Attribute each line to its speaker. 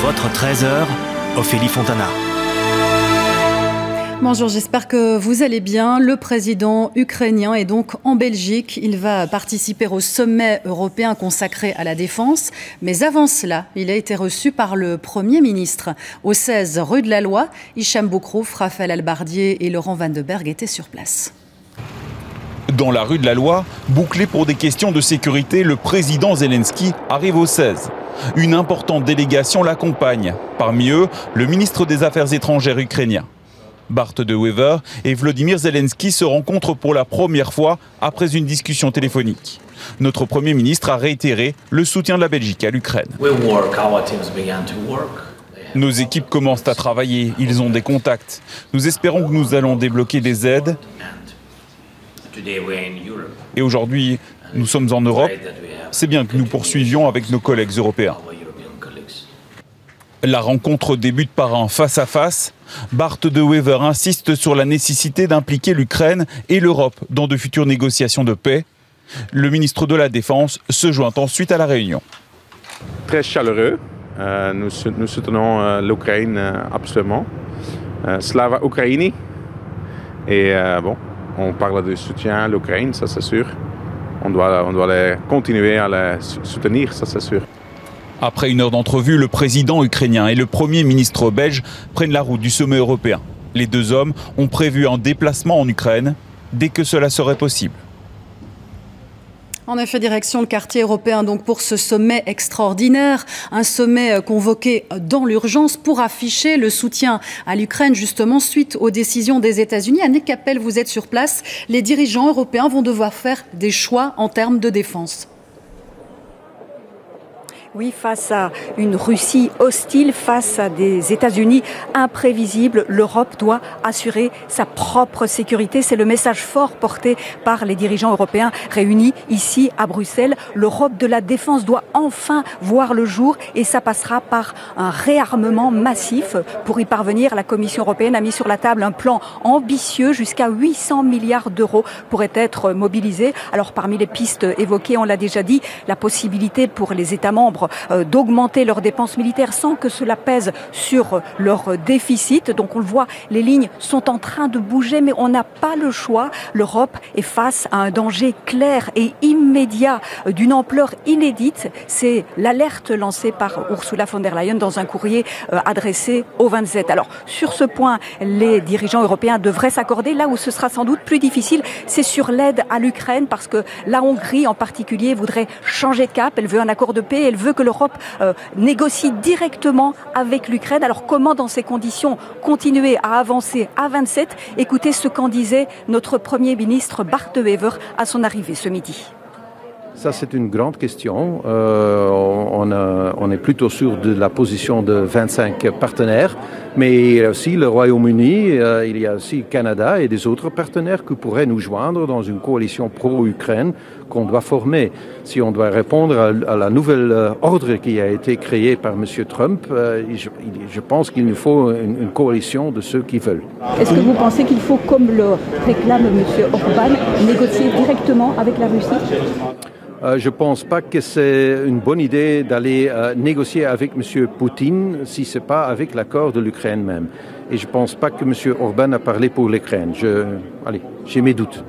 Speaker 1: Votre 13h, Ophélie Fontana.
Speaker 2: Bonjour, j'espère que vous allez bien. Le président ukrainien est donc en Belgique. Il va participer au sommet européen consacré à la défense. Mais avant cela, il a été reçu par le Premier ministre. Au 16 rue de la Loi, Hicham Boukrouf, Raphaël Albardier et Laurent Van de Berg étaient sur place.
Speaker 3: Dans la rue de la Loi, bouclé pour des questions de sécurité, le président Zelensky arrive au 16. Une importante délégation l'accompagne. Parmi eux, le ministre des Affaires étrangères ukrainien. Bart de Wever et Volodymyr Zelensky se rencontrent pour la première fois après une discussion téléphonique. Notre Premier ministre a réitéré le soutien de la Belgique à l'Ukraine. Nos équipes commencent à travailler, ils ont des contacts. Nous espérons que nous allons débloquer des aides. Et aujourd'hui, nous sommes en Europe. C'est bien que nous poursuivions avec nos collègues européens. La rencontre débute par un face-à-face. Bart de Wever insiste sur la nécessité d'impliquer l'Ukraine et l'Europe dans de futures négociations de paix. Le ministre de la Défense se joint ensuite à la réunion.
Speaker 4: Très chaleureux. Nous soutenons l'Ukraine absolument. Slava Ukraini. Et on parle de soutien à l'Ukraine, ça c'est sûr. On doit continuer à la soutenir, ça c'est sûr.
Speaker 3: Après une heure d'entrevue, le président ukrainien et le Premier ministre belge prennent la route du sommet européen. Les deux hommes ont prévu un déplacement en Ukraine dès que cela serait possible.
Speaker 2: En effet, direction le quartier européen donc pour ce sommet extraordinaire, un sommet convoqué dans l'urgence pour afficher le soutien à l'Ukraine justement suite aux décisions des États-Unis. Annick Capel, vous êtes sur place. Les dirigeants européens vont devoir faire des choix en termes de défense.
Speaker 5: Oui, face à une Russie hostile, face à des États-Unis imprévisibles, l'Europe doit assurer sa propre sécurité. C'est le message fort porté par les dirigeants européens réunis ici à Bruxelles. L'Europe de la défense doit enfin voir le jour et ça passera par un réarmement massif. Pour y parvenir, la Commission européenne a mis sur la table un plan ambitieux. Jusqu'à 800 milliards d'euros pourraient être mobilisés. Alors parmi les pistes évoquées, on l'a déjà dit, la possibilité pour les États membres d'augmenter leurs dépenses militaires sans que cela pèse sur leur déficit. Donc on le voit, les lignes sont en train de bouger, mais on n'a pas le choix. L'Europe est face à un danger clair et immédiat d'une ampleur inédite. C'est l'alerte lancée par Ursula von der Leyen dans un courrier adressé aux 27. Alors sur ce point, les dirigeants européens devraient s'accorder. Là où ce sera sans doute plus difficile, c'est sur l'aide à l'Ukraine, parce que la Hongrie en particulier voudrait changer de cap. Elle veut un accord de paix, elle veut que l'Europe négocie directement avec l'Ukraine. Alors comment dans ces conditions continuer à avancer à 27 ? Écoutez ce qu'en disait notre Premier ministre Bart de Wever à son arrivée ce midi.
Speaker 6: Ça, c'est une grande question. On est plutôt sûr de la position de 25 partenaires, mais il y a aussi le Royaume-Uni, il y a aussi le Canada et des autres partenaires qui pourraient nous joindre dans une coalition pro-Ukraine qu'on doit former. Si on doit répondre à la nouvelle ordre qui a été créée par M. Trump, je pense qu'il nous faut une coalition de ceux qui veulent.
Speaker 5: Est-ce que vous pensez qu'il faut, comme le réclame M. Orban, négocier directement avec la Russie ?
Speaker 6: Je ne pense pas que c'est une bonne idée d'aller négocier avec M. Poutine si ce n'est pas avec l'accord de l'Ukraine même. Et je ne pense pas que M. Orban a parlé pour l'Ukraine. J'ai mes doutes.